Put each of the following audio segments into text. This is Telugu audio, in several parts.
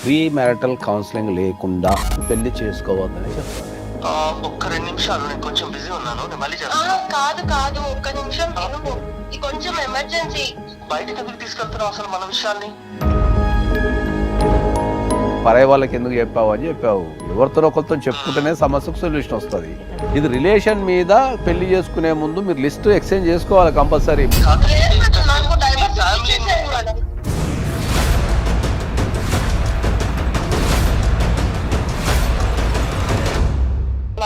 ప్రీ మ్యారిటల్ కౌన్సిలింగ్ లేకుండా పెళ్లి చేసుకోవద్దని చెప్తాను. ఒక్క 2 నిమిషాలు, నేను కొంచెం బిజీ ఉన్నాను, నేను మళ్ళీ చేస్తాను. కాదు ఒక్క నిమిషం విను. ఇది కొంచెం ఎమర్జెన్సీ. బయటకు ఎందుకు తీసుకెళ్తున్నావు అసలు మన విషయాల్ని? పరాయి వాళ్ళకి ఎందుకు చెప్పావు అని చెప్పావు. ఎవరితో ఒకరితో చెప్పుకుంటేనే సమస్యకు సొల్యూషన్ వస్తుంది. ఇది రిలేషన్ మీద పెళ్లి చేసుకునే ముందు మీరు లిస్ట్ ఎక్స్చేంజ్ చేసుకోవాలి కంపల్సరీ. నాకు డైవర్స్ ఇచ్చేసారు మేడం.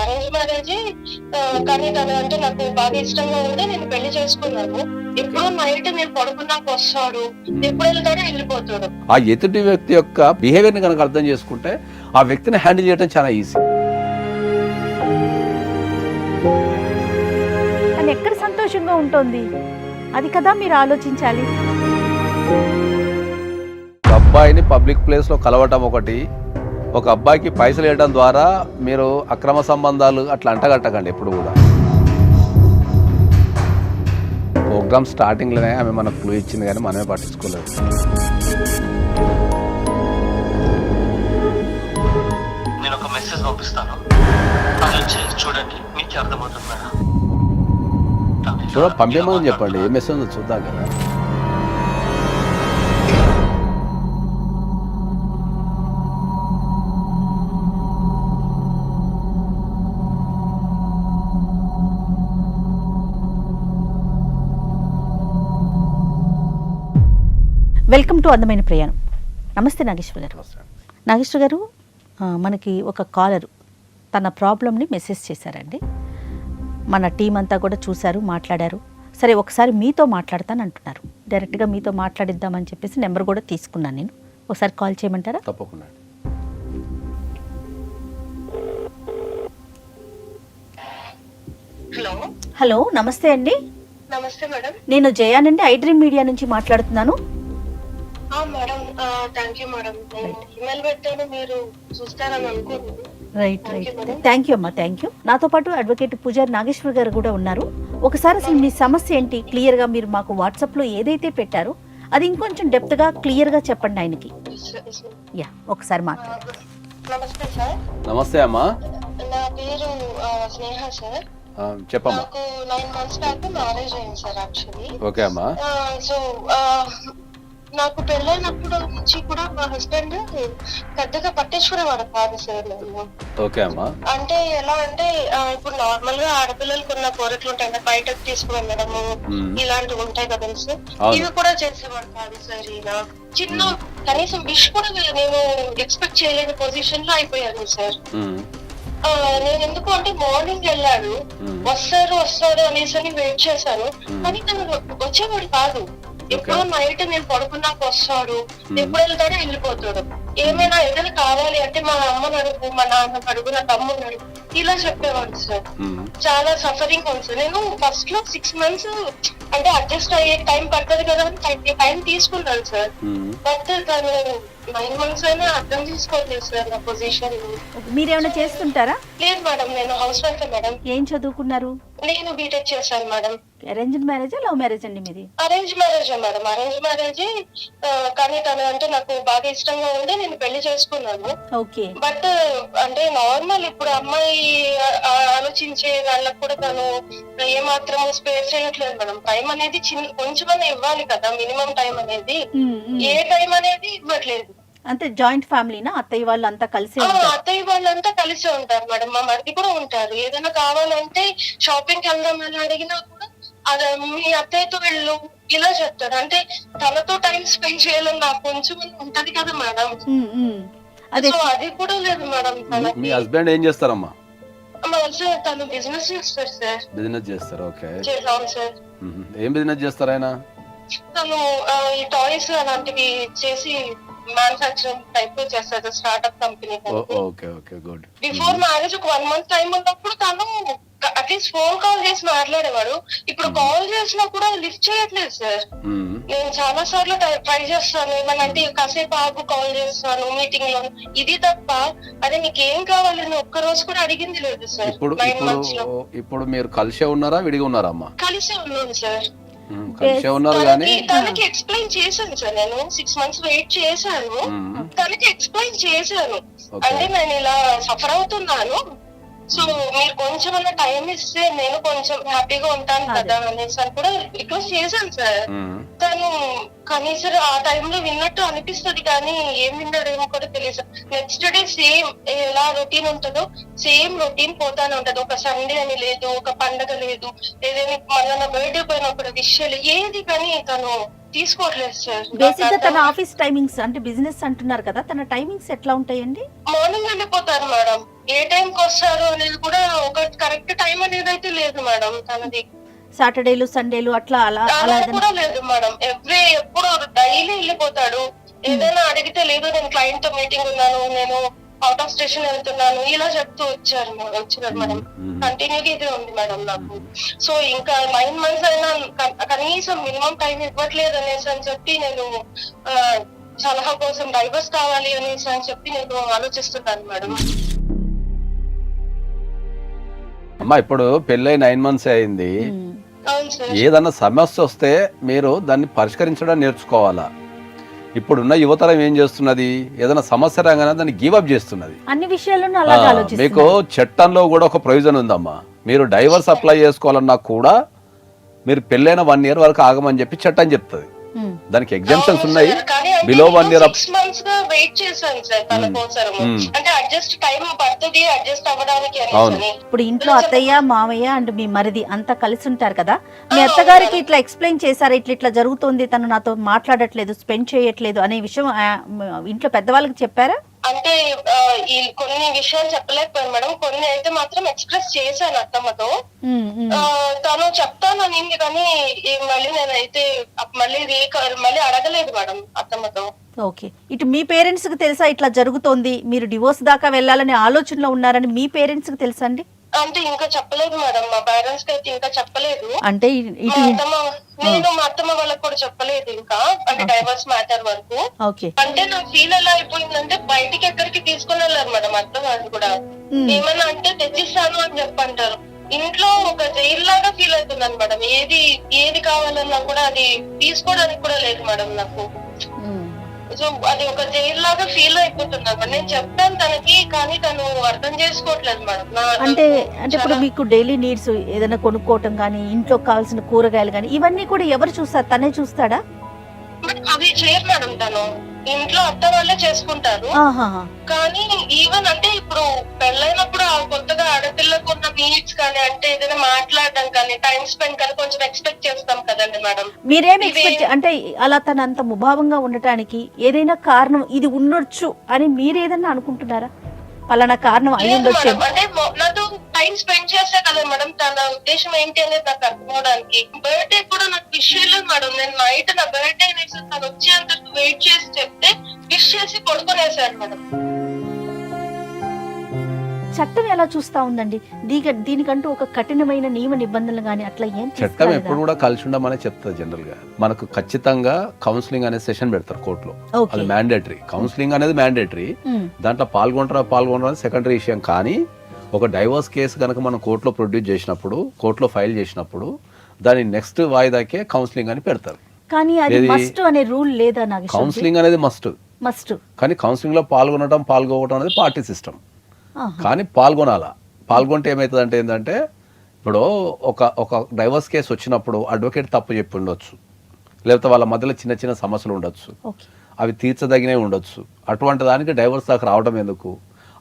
అరేంజ్ మ్యారేజ్, కానీ తను అంటే నాకు బాగా ఇష్టంగా ఉంటే నేను పెళ్లి చేసుకున్నాను. ఎప్పుడో నైట్ నేను పడుకున్నాక వస్తాడు, ఎప్పుడు వెళ్తాడో వెళ్ళిపోతాడు. ఆ ఎదుటి వ్యక్తి యొక్క బిహేవియర్ ని కనుక అర్థం చేసుకుంటే ఆ వ్యక్తిని హ్యాండిల్ చేయడం చాలా ఈజీ. తను ఎక్కడ సంతోషంగా ఉంటుంది అది కదా మీరు ఆలోచించాలి. ఒక అబ్బాయిని పబ్లిక్ ప్లేస్ లో కలవటం ఒకటి, ఒక అబ్బాయికి పైసలు ఇవ్వడం ద్వారా మీరు అక్రమ సంబంధాలు అట్లా అంటగట్టకండి ఎప్పుడు కూడా. ప్రోగ్రామ్ స్టార్టింగ్లోనే ఆమె మనకు క్లూ ఇచ్చింది కానీ మనమే పట్టించుకోలేదు. నేను ఒక మెసేజ్ పంపిస్తాను, చూడండి, మీకు అర్థమవుతుంది మేడం. పంపేమని చెప్పండి, ఏ మెసేజ్ చూద్దాం కదా. వెల్కమ్ టు అందమైన ప్రయాణం. నమస్తే నాగేశ్వర గారు. నాగేశ్వర గారు, మనకి ఒక కాలరు తన ప్రాబ్లమ్ని మెసేజ్ చేశారండి. మన టీం అంతా కూడా చూశారు, మాట్లాడారు. సరే ఒకసారి మీతో మాట్లాడతాను అంటున్నారు. డైరెక్ట్గా మీతో మాట్లాడిద్దామని చెప్పేసి నెంబర్ కూడా తీసుకున్నాను నేను. ఒకసారి కాల్ చేయమంటారా? తప్పకుండా. హలో హలో, నమస్తే అండి. నమస్తే మేడం. నేను జయానండి, ఐ డ్రీమ్ మీడియా నుంచి మాట్లాడుతున్నాను. Madam, thank you madam. నేను ఇమెయిల్ పెట్టాను, మీరు చూస్తారని అనుకుంటున్నాను. రైట్ థ్యాంక్ యూ అమ్మా, థ్యాంక్ యూ. నాతో పాటు అడ్వకేట్ పూజారి నాగేశ్వర్ గారు కూడా ఉన్నారు. ఒకసారి అసలు మీ సమస్య ఏంటి క్లియర్గా మీరు మాకు వాట్సాప్లో ఏదైతే పెట్టారో అది ఇంకొంచెం డెప్త్గా క్లియర్గా చెప్పండి ఆయనకి. యా, ఒకసారి మాట్లాడండి. నమస్తే సార్. నమస్తే అమ్మా. నా పేరు స్నేహ సార్. చెప్పమ్మా. నాకు 9 months బ్యాక్ మ్యారేజ్ అయింది సార్ యాక్చువల్లీ. ఓకే అమ్మా. సో నాకు పెళ్ళైనప్పుడు నుంచి కూడా మా హస్బెండ్ పెద్దగా పట్టించుకునేవాడు కాదు సార్. నేను ఓకే అమ్మా. అంటే ఎలా అంటే ఇప్పుడు నార్మల్ గా ఆడపిల్లలకు ఉన్న కోరికలు ఉంటాయి కదా, బయటకు తీసుకుని వెళ్ళడము ఇలాంటివి ఉంటాయి కదా సార్. ఇవి కూడా చేసేవాడు కాదు సార్. ఈయన చిన్న కనీసం విష్ కూడా నేను ఎక్స్పెక్ట్ చేయలేని పొజిషన్ లో అయిపోయాను సార్. నేను ఎందుకు అంటే మార్నింగ్ వెళ్ళాడు, వస్తాడు అనేసి వెయిట్ చేశాను, కానీ తను వచ్చేవాడు కాదు. ఎప్పుడో నైట్ నేను పడుకున్నాక వస్తాడు, ఎప్పుడు వెళ్తాడో వెళ్ళిపోతాడు. ఏమైనా ఏదైనా కావాలి అంటే మా అమ్మ అడుగు, మా నాన్న అడుగు, నా తమ్ముడు అడుగు, ఇలా చెప్పేవాడు సార్. చాలా సఫరింగ్ ఉంది సార్. నేను ఫస్ట్ లో 6 months అంటే అడ్జస్ట్ అయ్యే టైం పడుతుంది కదా అని టైం తీసుకున్నాను సార్. బట్ తను 9 months అయినా అర్థం చేసుకోలేదు సార్ నా పొజిషన్. మీరేమైనా చేస్తుంటారా? లేదు మేడం, నేను హౌస్ వైఫ్ మేడం. ఏం చదువుకున్నారు? నేను బీటెక్ చేశాను మేడం. అరేంజ్డ్ మ్యారేజా లవ్ మ్యారేజ్ అండి మీది? Arrange marriage madam. Arrange marriage, కానీ తను అంటే నాకు బాగా ఇష్టంగా ఉండి నేను పెళ్లి చేసుకున్నాను. ఓకే. బట్ అంటే నార్మల్ ఇప్పుడు అమ్మాయి ఆలోచించే వాళ్ళకు కూడా తను ఏమాత్రం స్పేర్ చేయట్లేదు మేడం. టైం అనేది కొంచెమన్నా ఇవ్వాలి కదా, మినిమం టైం అనేది. ఏ టైం అనేది ఇవ్వట్లేదు. అంటే జాయింట్ ఫ్యామిలీనా? అత్తయ్య వాళ్ళు అంతా కలిసి? అత్తయ్య వాళ్ళంతా కలిసి ఉంటారు మేడం. మా మరిది కూడా ఉంటారు. ఏదైనా కావాలంటే షాపింగ్ వెళ్దాం అని అడిగినా కూడా అది మీ అత్తయ్యతో వెళ్ళు ఇలా చెప్తారు. అంటే తనతో టైం స్పెండ్ చేయాలని నాకు కొంచెం ఉంటది కదా మేడం. సో అది కూడా లేదు మేడం. మీ హస్బెండ్ ఏం చేస్తారమ్మా? తను బిజినెస్ చేస్తారు సార్. బిజినెస్ చేస్తారు. ఓకే. చేద్దాం సార్. ఏం బిజినెస్ చేస్తారు ఆయన? తను ఈ టాయ్స్ అలాంటివి చేసి మ్యానుఫాక్చరింగ్ టైప్ చేస్తారు, startup company. Okay okay, good. Before marriage ఒక 1 month టైం ఉన్నప్పుడు తను అట్లీస్ట్ ఫోన్ కాల్ చేసి మాట్లాడేవాడు. ఇప్పుడు కాల్ చేసినా కూడా లిఫ్ట్ చేయట్లేదు సార్. నేను చాలా సార్లు ట్రై చేస్తాను, ఏమనంటే కాసేపు ఆగు కాల్ చేస్తాను మీటింగ్ లో, ఇది తప్ప అదే నీకేం కావాలి ఒక్క రోజు కూడా అడిగింది లేదు సార్. 9 months లో. ఇప్పుడు మీరు కలిసే ఉన్నారా, విడిగా ఉన్నారా అమ్మా? కలిసే ఉన్నాను సార్. కలిసే ఉన్నారు కానీ తనకి ఎక్స్ప్లెయిన్ చేశాను సార్, నేను 6 months వెయిట్ చేశాను, తనకి ఎక్స్ప్లెయిన్ చేశాను. అంటే నేను ఇలా సఫర్ అవుతున్నాను, సో మీరు కొంచెం అన్న టైం ఇస్తే నేను కొంచెం హ్యాపీగా ఉంటాను కదా అనేసి అని కూడా రిక్వెస్ట్ చేశాను సార్. తను కనీసం ఆ టైంలో విన్నట్టు అనిపిస్తుంది కానీ ఏం విన్నాడేమో కూడా తెలియదు. నెక్స్ట్ డే సేమ్ ఎలా రొటీన్ ఉంటుందో సేమ్ రొటీన్ పోతానే ఉంటది. ఒక సండే అని లేదు, ఒక పండగ లేదు, ఏదైనా మళ్ళీ నా బర్త్డే పోయినప్పుడు విషయాలు ఏది కానీ తను తీసుకోవట్లేదు సార్. బేసిక్ గా తన ఆఫీస్ టైమింగ్స్ అంటే బిజినెస్ అంటున్నారు కదా, తన టైమింగ్స్ ఎట్లా ఉంటాయండి? మార్నింగ్ వెళ్ళిపోతారు మేడం, ఏ టైం కి వస్తారు అనేది కూడా ఒక కరెక్ట్ టైం అనేది అయితే లేదు మేడం తనది. సాటర్డేలు సండేలు అట్లా అలా అలా కూడా లేదు మేడం, ఎప్పుడు డైలీ వెళ్ళిపోతాడు. ఏదైనా అడిగితే లేదు నేను క్లయింట్ తో మీటింగ్ ఉన్నాను, నేను అవుట్ ఆఫ్ స్టేషన్ వెళ్తున్నాను, ఇలా చెప్తూ వచ్చినారు మేడం. కంటిన్యూగా ఇదే ఉంది మేడం నాకు. సో ఇంకా 9 months అయినా కనీసం మినిమం టైం ఇవ్వట్లేదు అనేసి అని చెప్పి నేను సలహా కోసం డైవర్స్ కావాలి అనేసి అని చెప్పి నేను ఆలోచిస్తున్నాను మేడం. అమ్మా ఇప్పుడు పెళ్ళై 9 months అయింది, అవును సార్. ఏదన్నా సమస్య వస్తే మీరు దాన్ని పరిష్కరించడం నేర్చుకోవాలా. ఇప్పుడున్న యువతరం ఏం చేస్తున్నది, ఏదైనా సమస్య రాగానే దాన్ని గివప్ చేస్తున్నది. అన్ని విషయాల్లోనూ అలాగే మీకు ఆలోచిస్తున్నారు. చట్టంలో కూడా ఒక ప్రొవిజన్ ఉందమ్మా, మీరు డైవర్స్ అప్లై చేసుకోవాలన్నా కూడా మీరు పెళ్ళైన 1 year వరకు ఆగమని చెప్పి చట్టం చెప్తుంది. దానికి ఎగ్జామ్షన్స్ ఉన్నాయి. బిలో 1 year 6 months గా వెయిట్ చేశాను సార్ తన కోసం. అంటే అడ్జస్ట్ టైం పడుతుంది అడ్జస్ట్ అవ్వడానికి అనేసి. ఇప్పుడు ఇంట్లో అత్తయ్య మామయ్య అండ్ మీ మరిది అంతా కలిసి ఉంటారు కదా, మీ అత్తగారికి ఇట్లా ఎక్స్ప్లెయిన్ చేశారా, ఇట్లా జరుగుతుంది, తను నాతో మాట్లాడట్లేదు, స్పెండ్ చేయట్లేదు అనే విషయం ఇంట్లో పెద్దవాళ్ళకి చెప్పారా? అంటే ఈ కొన్ని విషయాలు చెప్పలేకపోయాను మేడం, కొన్ని అయితే మాత్రం ఎక్స్ప్రెస్ చేశాను అత్తమ్మతో. తను చెప్తాను అనింది కానీ మళ్ళీ నేనైతే మళ్ళీ అడగలేదు మేడం అత్తమ్మతో. ఓకే, ఇటు మీ పేరెంట్స్ కి తెలుసా ఇట్లా జరుగుతోంది, మీరు డివోర్స్ దాకా వెళ్ళాలనే ఆలోచనలో ఉన్నారని మీ పేరెంట్స్ కి తెలుసా అండి? అంటే ఇంకా చెప్పలేదు మేడం, మా పేరెంట్స్ కి అయితే ఇంకా చెప్పలేదు. అంటే నేను మా అత్తమ్మ వాళ్ళకి కూడా చెప్పలేదు ఇంకా, అంటే డైవర్స్ మ్యాటర్ వరకు. ఓకే, అంటే నా ఫీల్ ఎలా అయిపోయిందంటే బయటికి ఎక్కడికి తీసుకుని వెళ్ళారు మేడం అత్త వాళ్ళు కూడా. ఏమన్నా అంటే తెచ్చిస్తాను అని చెప్పంటారు. ఇంట్లో ఒక జైలు లాగా ఫీల్ అవుతున్నాను మేడం. ఏది కావాలన్నా కూడా అది తీసుకోవడానికి కూడా లేదు మేడం నాకు. సో అది ఒక జైలు లాగా ఫీల్ అయిపోతున్నాను. నేను చెప్తాను తనకి కానీ తను అర్థం చేసుకోవట్లేదు మేడం. అంటే ఇప్పుడు మీకు డైలీ నీడ్స్ ఏదైనా కొనుక్కోవటం కానీ, ఇంట్లో కావాల్సిన కూరగాయలు కానీ ఇవన్నీ కూడా ఎవరు చూస్తారు, తనే చూస్తాడా? అవి చేయరు మేడం, తను ఇంట్లో అత్త వాళ్ళే చేసుకుంటారు. కానీ ఈవెన్ అంటే ఇప్పుడు పెళ్ళైనప్పుడు కొత్తగా ఆడపిల్లకు ఉన్న నీడ్స్ కానీ, అంటే ఏదైనా మాట్లాడడం కానీ, టైం స్పెండ్ కానీ కొంచెం ఎక్స్పెక్ట్ చేస్తాం కదండి మేడం. మీరేం ఎక్స్పెక్ట్ అంటే అలా తన అంత ముభావంగా ఉండటానికి ఏదైనా కారణం ఇది ఉండొచ్చు అని మీరేదన్నా అనుకుంటున్నారా? పలానా కారణం అయి ఉండొచ్చు అంటే నాతో టైం స్పెండ్ చేస్తే కదా మేడం, తన ఉద్దేశం ఏంటి అనేది నాకు అర్థమవడానికి. బర్త్డే కూడా నాకు విష్ చేయలేదు మేడం. నేను నైట్ నా బర్త్డే అనేసి తను వచ్చేంత వెయిట్ చేసి చెప్తే విష్ చేసి పడుకునేసాను మేడం. చట్టం ఎలా చూస్తా ఉందండి దీనికంటూ ఒక కఠినమైన నియమ నిబంధనలు గానీ అట్లా ఏం? చట్టం ఎప్పుడు కూడా కలిసి ఉండమని చెప్తుంది. జనరల్ గా మనకు ఖచ్చితంగా కౌన్సిలింగ్ అనే సెషన్ పెడతారు కోర్టులో, అది మ్యాండేటరీ. కౌన్సిలింగ్ అనేది మ్యాండేటరీ, దాంట్లో పాల్గొనరా సెకండరీ విషయం. కానీ ఒక డైవర్స్ కేసు కనుక మనం కోర్టులో ప్రొడ్యూస్ చేసినప్పుడు, కోర్టులో ఫైల్ చేసినప్పుడు దాని నెక్స్ట్ వాయిదాకే కౌన్సిలింగ్ అని పెడతారు. కానీ అది మస్ట్ అనే రూల్ లేదా? నాకు కౌన్సిలింగ్ అనేది మస్ట్, కానీ కౌన్సిలింగ్ లో పాల్గొనడం అనేది పార్టీ సిస్టమ్. కానీ పాల్గొంటే ఏమవుతుంది ఏంటంటే ఇప్పుడు ఒక డైవర్స్ కేసు వచ్చినప్పుడు అడ్వకేట్ తప్పు చెప్పి ఉండొచ్చు, లేకపోతే వాళ్ళ మధ్యలో చిన్న చిన్న సమస్యలు ఉండొచ్చు, అవి తీర్చదగినవి ఉండొచ్చు. అటువంటి దానికి డైవర్స్ దాకా రావడం ఎందుకు,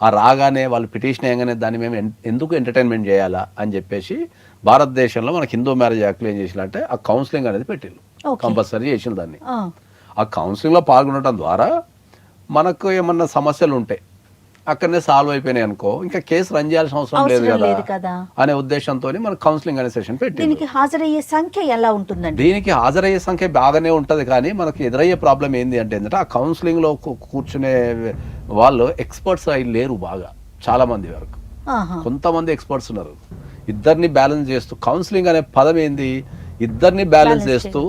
ఆ రాగానే వాళ్ళు పిటిషన్ వేయగానే దాన్ని మేము ఎందుకు ఎంటర్టైన్మెంట్ చేయాలా అని చెప్పేసి భారతదేశంలో మనకి హిందూ మ్యారేజ్ యాక్ట్లో ఏం చేసినట్టే ఆ కౌన్సిలింగ్ అనేది పెట్టిండు, కంపల్సరీ చేసిన దాన్ని. ఆ కౌన్సిలింగ్లో పాల్గొనడం ద్వారా మనకు ఏమన్నా సమస్యలు ఉంటాయి అక్కడనే సాల్వ్ అయిపోయినాయి అనుకో, ఇంకా కేసు రన్ చేయాల్సిన అవసరం లేదు కదా అనే ఉద్దేశంతో మన కౌన్సిలింగ్ అనే సెషన్ పెట్టి. దీనికి హాజరయ్యే సంఖ్య ఎలా ఉంటుందండి? దీనికి హాజరయ్యే సంఖ్య బాగానే ఉంటది, కానీ మనకు ఎదురయ్యే ప్రాబ్లం ఏంది అంటే ఆ కౌన్సిలింగ్ లో కూర్చునే వాళ్ళు ఎక్స్పర్ట్స్ అయి లేరు బాగా, చాలా మంది వరకు. కొంతమంది ఎక్స్పర్ట్స్ ఉన్నారు. ఇద్దరిని బ్యాలెన్స్ చేస్తూ, కౌన్సిలింగ్ అనే పదం ఏంది, ఇద్దరిని బ్యాలెన్స్ చేస్తూ,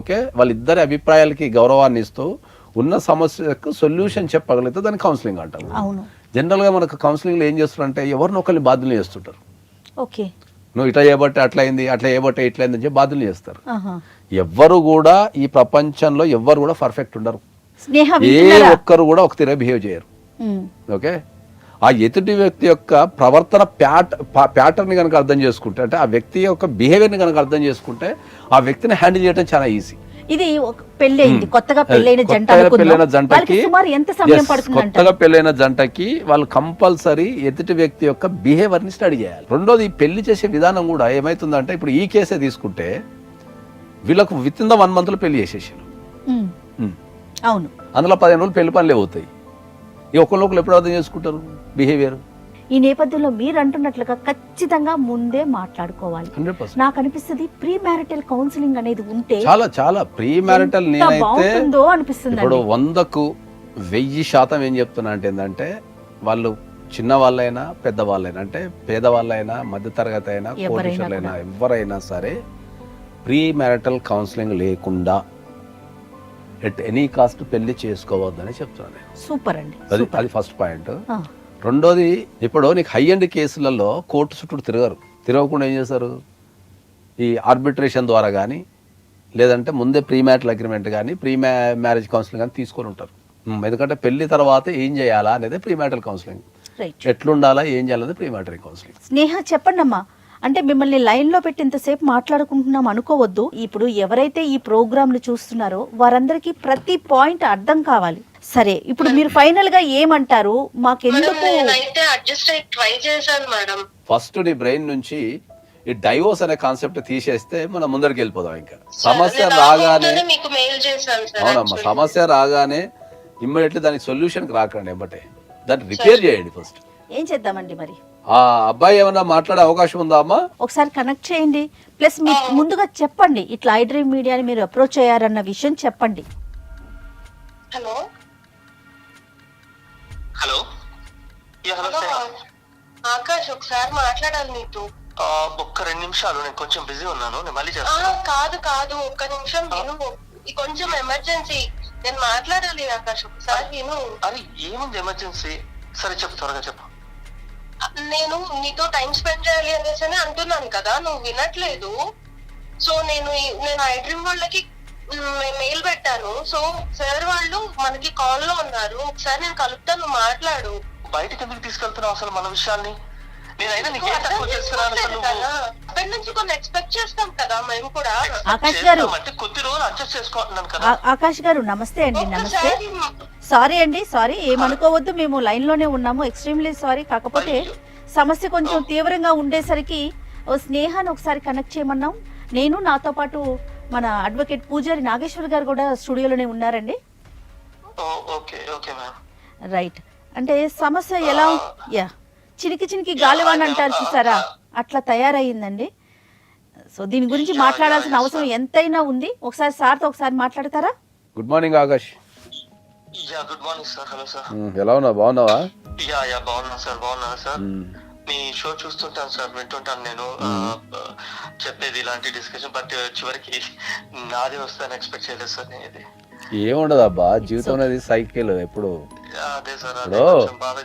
ఓకే, వాళ్ళిద్దరి అభిప్రాయాలకి గౌరవాన్ని ఇస్తూ ఉన్న సమస్యకు సొల్యూషన్ చెప్పగలిగితే దాన్ని కౌన్సిలింగ్ అంటారు. జనరల్ గా మనకు కౌన్సిలింగ్ లో ఏం చేస్తారంటే ఎవరినొకరిని బాధ్యులు చేస్తుంటారు. ఓకే, నువ్వు ఇట్లా చేయబట్టే అట్లా అయింది, అట్లా చేయబట్టే ఇట్లా అయింది అని చెప్పి బాధ్యులు చేస్తారు. ఆహా. ఎవ్వరు కూడా ఈ ప్రపంచంలో ఎవ్వరు కూడా పర్ఫెక్ట్ ఉండరు. స్నేహ ఏ వింటున్నారా? ఒక్కరు కూడా ఒక తీరే బిహేవ్ చేయరు. ఉమ్. ఓకే, ఆ ఎదుటి వ్యక్తి యొక్క ప్రవర్తన ప్యాటర్న్ కనుక అర్థం చేసుకుంటే, అంటే ఆ వ్యక్తి యొక్క బిహేవియర్ని కనుక అర్థం చేసుకుంటే ఆ వ్యక్తిని హ్యాండిల్ చేయడం చాలా ఈజీ. ఇది ఒక పెళ్ళయింది, కొత్తగా పెళ్ళైన జంట కొత్తగా అనుకుందాం. పెళ్ళైన జంటకి వాళ్ళకి సుమారు ఎంత సమయం పడుతుందంట? కొత్తగా పెళ్ళైన జంటకి వాళ్ళు కంపల్సరీ ఎదుటి వ్యక్తి యొక్క బిహేవియర్ ని స్టడీ చేయాలి. రెండోది, ఈ పెళ్లి చేసే విధానం కూడా ఏమైతుందంటే, ఇప్పుడు ఈ కేసే తీసుకుంటే వీళ్ళకు విత్ ఇన్ ద 1 month లో పెళ్లి చేసేసారు. అవును, అందులో 15 రోజులు పెళ్లి పనులే అవుతాయి. ఈ ఒక్కరు ఎప్పుడు అర్థం చేసుకుంటారు బిహేవియర్? ఈ నేపథ్యంలో మీరు అంటున్నట్లుగా ఖచ్చితంగా ముందే మాట్లాడుకోవాలి. 100%. నాకు అనిపిస్తుంది ప్రీ మ్యారిటల్ కౌన్సిలింగ్ అనేది ఉంటే చాలా చాలా ప్రీ మ్యారిటల్. నేనైతే బాగుంటుందో అనిపిస్తుంది. ఇప్పుడు 100కు 1000% ఏం చెప్తున్నా అంటే ఏంటంటే, వాళ్ళు చిన్న వాళ్ళైనా పెద్దవాళ్ళైనా, అంటే పేదవాళ్ళైనా మధ్యతరగతి అయినా కోటీశ్వరులైనా ఎవరైనా సరే ప్రీ మ్యారిటల్ కౌన్సిలింగ్ లేకుండా ఎట్ ఎనీ కాస్ట్ పెళ్లి చేసుకోవద్దని చెప్తున్నాను. సూపర్ అండి. అది ఫస్ట్ పాయింట్. రెండోది, ఇప్పుడు నీకు హై ఎండ్ కేసులలో కోర్టు చుట్టూ తిరగకుండా ఏం చేస్తారు, ఈ ఆర్బిట్రేషన్ ద్వారా కానీ లేదంటే ముందే ప్రీ మ్యారిటల్ అగ్రిమెంట్ కానీ ప్రీ మ్యారేజ్ కౌన్సిలింగ్ కానీ తీసుకొని ఉంటారు. ఎందుకంటే పెళ్లి తర్వాత ఏం చేయాలా అనేది ప్రీ మ్యారిటల్ కౌన్సిలింగ్, ఎట్లుండాలా ఏం చేయాలనేది ప్రీ మ్యారిటల్ కౌన్సిలింగ్. స్నేహ చెప్పండి అమ్మా, అంటే మిమ్మల్ని లైన్లో పెట్టి ఇంతసేపు మాట్లాడుకుంటున్నాం అనుకోవద్దు. ఇప్పుడు ఎవరైతే ఈ ప్రోగ్రాంలు చూస్తున్నారో వారందరికీ ప్రతి పాయింట్ అర్థం కావాలి. సరే, ఇప్పుడు మీరు ఫైనల్ గా ఏమంటారు? మాకెందుకు అడ్జస్ట్ అయ్యి ట్రై చేశాను మేడం. ఫస్ట్ నీ బ్రెయిన్ నుంచి ఈ డైవోర్స్ అనే కాన్సెప్ట్ తీసేస్తే మనం ముందరికి వెళ్ళిపోదాం. ఇంకా సమస్య రాగానే మీకు మెయిల్ చేశాను సార్. అవునమ్మా, సమస్య రాగానే ఇమ్మీడియట్లీ దానికి సొల్యూషన్ రాకండి, ఏమంటే దాన్ని రిపేర్ చేయండి. ఫస్ట్ ఏం చేద్దామండి మరి? ఆ అబ్బాయి ఏమన్నా మాట్లాడే అవకాశం ఉందా అమ్మా? ఒకసారి కనెక్ట్ చేయండి. ప్లస్ మీరు ముందుగా చెప్పండి, ఇట్లా ఐ డ్రీమ్ మీడియాని మీరు అప్రోచ్ అయ్యారన్న విషయం చెప్పండి. Hello hello. హలో ఆకాష్, ఒకసారి మాట్లాడాలి నీతో. ఒక్క 2 నిమిషాలు, నేను కొంచెం బిజీ ఉన్నాను, నేను మళ్ళీ చేస్తాను. కాదు ఒక్క నిమిషం విను, ఇది కొంచెం ఎమర్జెన్సీ, నేను మాట్లాడాలి ఆకాష్, ఒకసారి విను. అరే ఏముంది ఎమర్జెన్సీ? సరే చెప్పు, త్వరగా చెప్పు. నేను నీతో టైం స్పెండ్ చేయాలి అనేసి అంటున్నాను కదా, నువ్వు వినట్లేదు. సో నేను ఐ డ్రీమ్ వాళ్ళకి మెయిల్ పెట్టాను. సో సార్ వాళ్ళు మనకి కాల్ లో ఉన్నారు, ఒకసారి నేను కలుపుతాను, మాట్లాడు. బయటకి ఎందుకు తీసుకెళ్తున్నావు అసలు మన విషయాల్ని? నేనైనా నీకేం తక్కువ చేస్తున్నాను అసలు? అక్కడి నుంచి కొన్ని ఎక్స్పెక్ట్ చేస్తాం కదా మేము కూడా. ఆకాష్ గారు, అంటే కొద్ది రోజులు అడ్జస్ట్ చేసుకుంటున్నాను కదా. ఆకాష్ గారు నమస్తే అండి. నమస్తే. సారీ అండి, సారీ, ఏమనుకోవద్దు, మేము లైన్ లోనే ఉన్నాము. Extremely sorry. కాకపోతే సమస్య కొంచెం తీవ్రంగా ఉండేసరికి స్నేహాన్ని ఒకసారి కనెక్ట్ చేయమన్నాం. నేను, నాతో పాటు మన అడ్వకేట్ పూజారి నాగేశ్వర్ గారు కూడా స్టూడియోలోనే ఉన్నారండి. రైట్. అంటే సమస్య ఎలా, యా, చినికి గాలివాన్ అంటారు చూసారా, అట్లా తయారయ్యిందండి. సో దీని గురించి మాట్లాడాల్సిన అవసరం ఎంతైనా ఉంది. ఒకసారి సార్తో ఒకసారి మాట్లాడతారా? Good morning Akash. Good morning sir. Hello sir, ఎలా ఉన్నావు? బాగున్నావా? బాగున్నా సార్. బాగున్నా సార్. మీ షో చూస్తుంటాను సార్, వింటుంటాను నేను చెప్పేది ఇలాంటి డిస్కషన్. బట్ చివరికి నాదే వస్తాను ఎక్స్పెక్ట్ చేయలేదు సార్. నేను ఇది ఏముండదు అబ్బా, జీవితం అనేది సైకిల్. ఎప్పుడు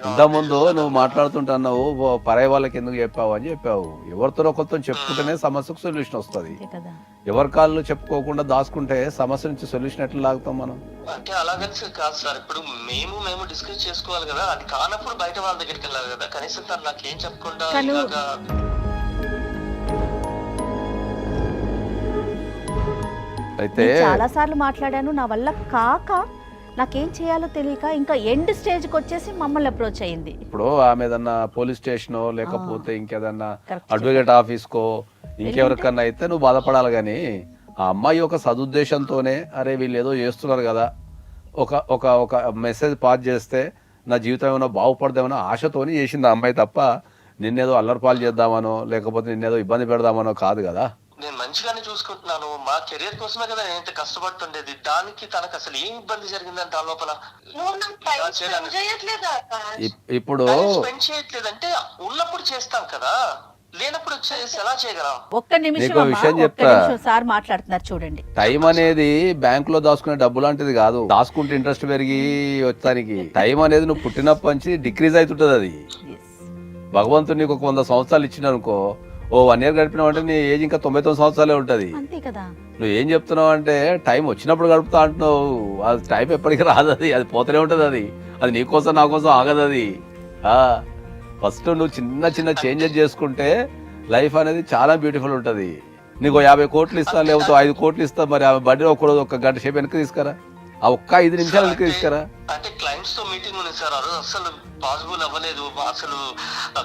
ఇంత ముందు నువ్వు మాట్లాడుతుంటున్నావు, పరాయి వాళ్ళకి ఎందుకు చెప్పావు అని చెప్పావు. ఎవరితో ఒకరితో చెప్పుకుంటేనే సమస్యకు సొల్యూషన్ వస్తుంది. ఎవరి కాళ్ళు చెప్పుకోకుండా దాచుకుంటే సమస్య నుంచి సొల్యూషన్ ఎట్లా లాగుతాం మనం? అంటే అలాగని కాదు సార్, ఇప్పుడు మేము డిస్కస్ చేసుకోవాలి కదా, అది కానప్పుడు బయట వాళ్ళ దగ్గరికి వెళ్ళాలి కదా. కనీసం తను నాకేం చెప్పకుండా అయితే చాలా సార్లు మాట్లాడాను, నా వల్ల కాక నాకేం చేయాలో తెలియక ఇంకా ఎండ్ స్టేజ్కి వచ్చేసి మమ్మల్ని అప్రోచ్ అయ్యింది. ఇప్పుడు ఆమె ఏదన్నా పోలీస్ స్టేషనో లేకపోతే ఇంకేదన్నా అడ్వకేట్ ఆఫీస్కో ఇంకెవరికన్నా అయితే నువ్వు బాధపడాలి. కానీ ఆ అమ్మాయి ఒక సదుద్దేశంతోనే, అరే వీళ్ళు ఏదో చేస్తున్నారు కదా, ఒక మెసేజ్ పాస్ చేస్తే నా జీవితం ఏమైనా బాగుపడదేమో ఆశతోని చేసింది ఆ అమ్మాయి తప్ప నిన్నేదో అల్లరిపాలు చేద్దామనో లేకపోతే నిన్నేదో ఇబ్బంది పెడదామనో కాదు కదా. నేను మంచిగానే చూసుకుంటున్నాను, మా కెరియర్ కోసమే కదా నేను ఇంత కష్టపడుతుండేది. దానికి తనకు అసలు ఏం ఇబ్బంది జరిగిందంటే ఆ లోపల ఇప్పుడు స్పెండ్ చేయట్లేదంటే ఉన్నప్పుడు చేస్తాం కదా, లేనప్పుడు ఎలా చేయగలం? ఒక్క నిమిషం చెప్తా, సార్ మాట్లాడుతున్నారు చూడండి. టైం అనేది బ్యాంక్ లో దాచుకునే డబ్బు లాంటిది కాదు, దాచుకుంటే ఇంట్రెస్ట్ పెరిగి వచ్చానికి. టైం అనేది నువ్వు పుట్టినప్పటి నుంచి డిక్రీజ్ అవుతుంటది. అది భగవంతుడు నీకు ఒక 100 సంవత్సరాలు ఇచ్చిననుకో, ఓ 1 year గడిపినావు అంటే నీ ఏజ్ ఇంకా 99 సంవత్సరాలే ఉంటుంది. అంతే కదా. నువ్వు ఏం చెప్తున్నావు అంటే టైం వచ్చినప్పుడు గడుపుతా అంటున్నావు. అది టైం ఎప్పటికీ రాదు, అది పోతూనే ఉంటుంది. అది నీకోసం నా కోసం ఆగదు. అది ఫస్ట్ నువ్వు చిన్న చిన్న చేంజెస్ చేసుకుంటే లైఫ్ అనేది చాలా బ్యూటిఫుల్ ఉంటుంది. నీకు 50 కోట్లు ఇస్తా, లేకపోతే 5 కోట్లు ఇస్తా, మరి ఆ బడ్డీ ఒక గంట సేపు వెనక్కి తీసుకురా, ఆ ఒక్క 5 నిమిషాలు వెనక్కి తీసుకురా. అంటే క్లయింట్స్ తో మీటింగ్ ఉంది సార్, ఆ రోజు అసలు పాసిబుల్ అవ్వలేదు. అసలు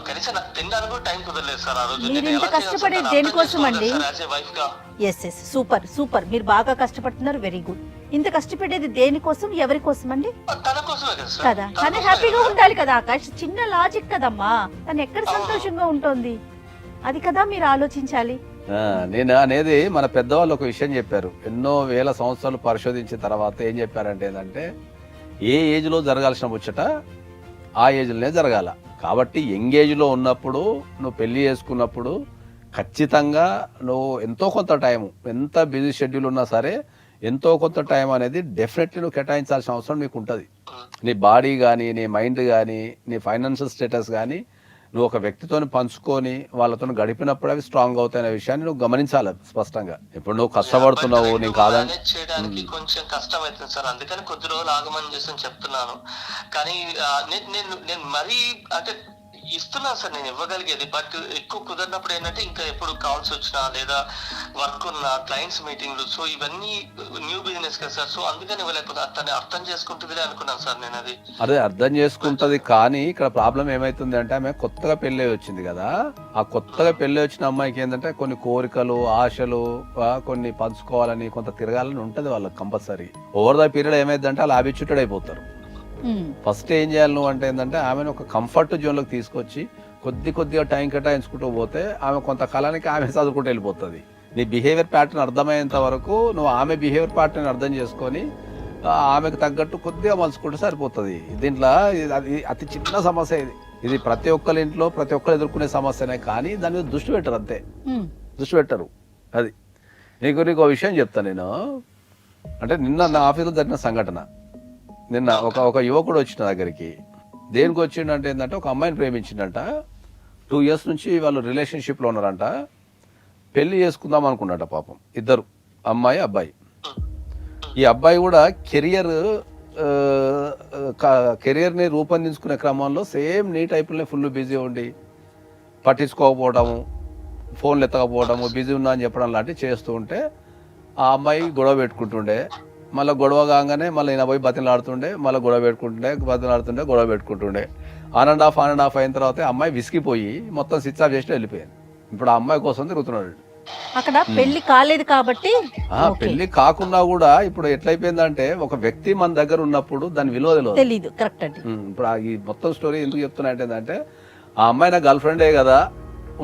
కనీసం నాకు తినడానికి కూడా టైం కుదరలేదు సార్ ఆ రోజు. మీరు ఇంత కష్టపడేది దేనికోసం అండి? ఎస్ సూపర్ సూపర్, మీరు బాగా కష్టపడుతున్నారు, వెరీ గుడ్. ఇంత కష్టపడేది దేనికోసం, ఎవరి కోసం అండి? తన కోసమే కదా. తను హ్యాపీగా ఉండాలి కదా ఆకాష్, చిన్న లాజిక్ కదమ్మా. తను ఎక్కడ సంతోషంగా ఉంటుంది అది కదా మీరు ఆలోచించాలి. నేను అనేది మన పెద్దవాళ్ళు ఒక విషయం చెప్పారు. ఎన్నో వేల సంవత్సరాలు పరిశోధించిన తర్వాత ఏం చెప్పారంటే ఏంటంటే ఏ ఏజ్ లో జరగాల్సిన ముచ్చట ఆ ఏజ్లోనే జరగాల. కాబట్టి యంగ్ ఏజ్లో ఉన్నప్పుడు నువ్వు పెళ్లి చేసుకున్నప్పుడు ఖచ్చితంగా నువ్వు ఎంతో కొంత టైం, ఎంత బిజీ షెడ్యూల్ ఉన్నా సరే ఎంతో కొంత టైం అనేది డెఫినెట్లీ నువ్వు కేటాయించాల్సిన అవసరం నీకు ఉంటుంది. నీ బాడీ కానీ, నీ మైండ్ కానీ, నీ ఫైనాన్షియల్ స్టేటస్ కానీ నువ్వు ఒక వ్యక్తితో పంచుకొని వాళ్ళతో గడిపినప్పుడు అవి స్ట్రాంగ్ అవుతాయనే విషయాన్ని నువ్వు గమనించాలి స్పష్టంగా. ఇప్పుడు నువ్వు కష్టపడుతున్నావు, నీకు కాదని చేయడానికి కొంచెం కష్టం అవుతుంది సార్, అందుకని కొద్ది రోజులు ఆగమని చేసి చెప్తున్నాను. కానీ నేను మరీ అంటే ఇస్తున్నాను సార్, నేను ఇవ్వగలిగేది. బట్ ఎక్కువ కుదరినప్పుడు ఏంటంటే ఇంకా ఎప్పుడు కాల్స్ వచ్చినా లేదా వర్క్ ఉన్న క్లయింట్స్ మీటింగ్లు, సో ఇవన్నీ న్యూ బిజినెస్ కదా సార్, సో అందుకని ఇవ్వలేకపోతే అతన్ని అర్థం చేసుకుంటుందిలే అనుకున్నాను సార్ నేను. అదే అర్థం చేసుకుంటది. కానీ ఇక్కడ ప్రాబ్లం ఏమైతుంది అంటే ఆమె కొత్తగా పెళ్ళి వచ్చింది కదా, ఆ కొత్తగా పెళ్ళి వచ్చిన అమ్మాయికి ఏంటంటే కొన్ని కోరికలు, ఆశలు, కొన్ని పంచుకోవాలని, కొంత తిరగాలని ఉంటది వాళ్ళకి కంపల్సరీ. ఓవర్ ద పీరియడ్ ఏమైందంటే వాళ్ళు హ్యాబిచ్యుటెడ్ అయిపోతారు. ఫస్ట్ ఏం చేయాలి నువ్వు అంటే ఏంటంటే ఆమెను ఒక కంఫర్ట్ జోన్లోకి తీసుకొచ్చి కొద్దిగా టైం కేటాయించుకుంటూ పోతే ఆమె కొంతకాలానికి ఆమె చదువుకుంటూ వెళ్ళిపోతుంది. నీ బిహేవియర్ ప్యాటర్న్ అర్థమయ్యేంత వరకు నువ్వు ఆమె బిహేవియర్ ప్యాటర్న్ అర్థం చేసుకొని ఆమెకు తగ్గట్టు కొద్దిగా మలుచుకుంటే సరిపోతుంది. దీంట్లో అతి చిన్న సమస్య ఇది ప్రతి ఒక్కరి ఇంట్లో ప్రతి ఒక్కరు ఎదుర్కొనే సమస్యనే, కానీ దాని మీద దృష్టి పెట్టరు, అంతే దృష్టి పెట్టరు. అది నీకు ఒక విషయం చెప్తాను నేను. అంటే నిన్న నా ఆఫీస్లో జరిగిన సంఘటన. నిన్న ఒక యువకుడు వచ్చిన దగ్గరికి దేనికి వచ్చిండంటే ఏంటంటే ఒక అమ్మాయిని ప్రేమించిండంట. 2 years నుంచి వాళ్ళు రిలేషన్షిప్లో ఉన్నారంట. పెళ్లి చేసుకుందాం అనుకున్నట పాపం ఇద్దరు, అమ్మాయి అబ్బాయి. ఈ అబ్బాయి కూడా కెరియర్ని రూపొందించుకునే క్రమంలో సేమ్ నీ టైపులనే ఫుల్ బిజీ ఉండి పట్టించుకోకపోవడము, ఫోన్లు ఎత్తకపోవడము, బిజీ ఉన్నా అని చెప్పడం లాంటివి చేస్తూ ఉంటే ఆ అమ్మాయి గొడవ పెట్టుకుంటుండే. మళ్ళీ గొడవ కాగానే మళ్ళీ ఈయన పోయి బతిలాడుతుండే, మళ్ళీ గొడవ పెట్టుకుంటుండే. ఆన్ అండ్ ఆఫ్ అయిన తర్వాత అమ్మాయి విసిగిపోయి మొత్తం స్విచ్ ఆఫ్ చేసి వెళ్ళిపోయింది. ఇప్పుడు ఆ అమ్మాయి కోసం తిరుగుతున్నాడు. అక్కడ పెళ్లి కాలేదు కాబట్టి. పెళ్లి కాకుండా కూడా ఇప్పుడు ఎట్లయిపోయిందంటే ఒక వ్యక్తి మన దగ్గర ఉన్నప్పుడు దాని విలువ తెలియదు. కరెక్ట్ అండి. ఇప్పుడు ఈ మొత్తం స్టోరీ ఎందుకు చెప్తున్నా అంటే ఆ అమ్మాయి నా గర్ల్ ఫ్రెండే కదా,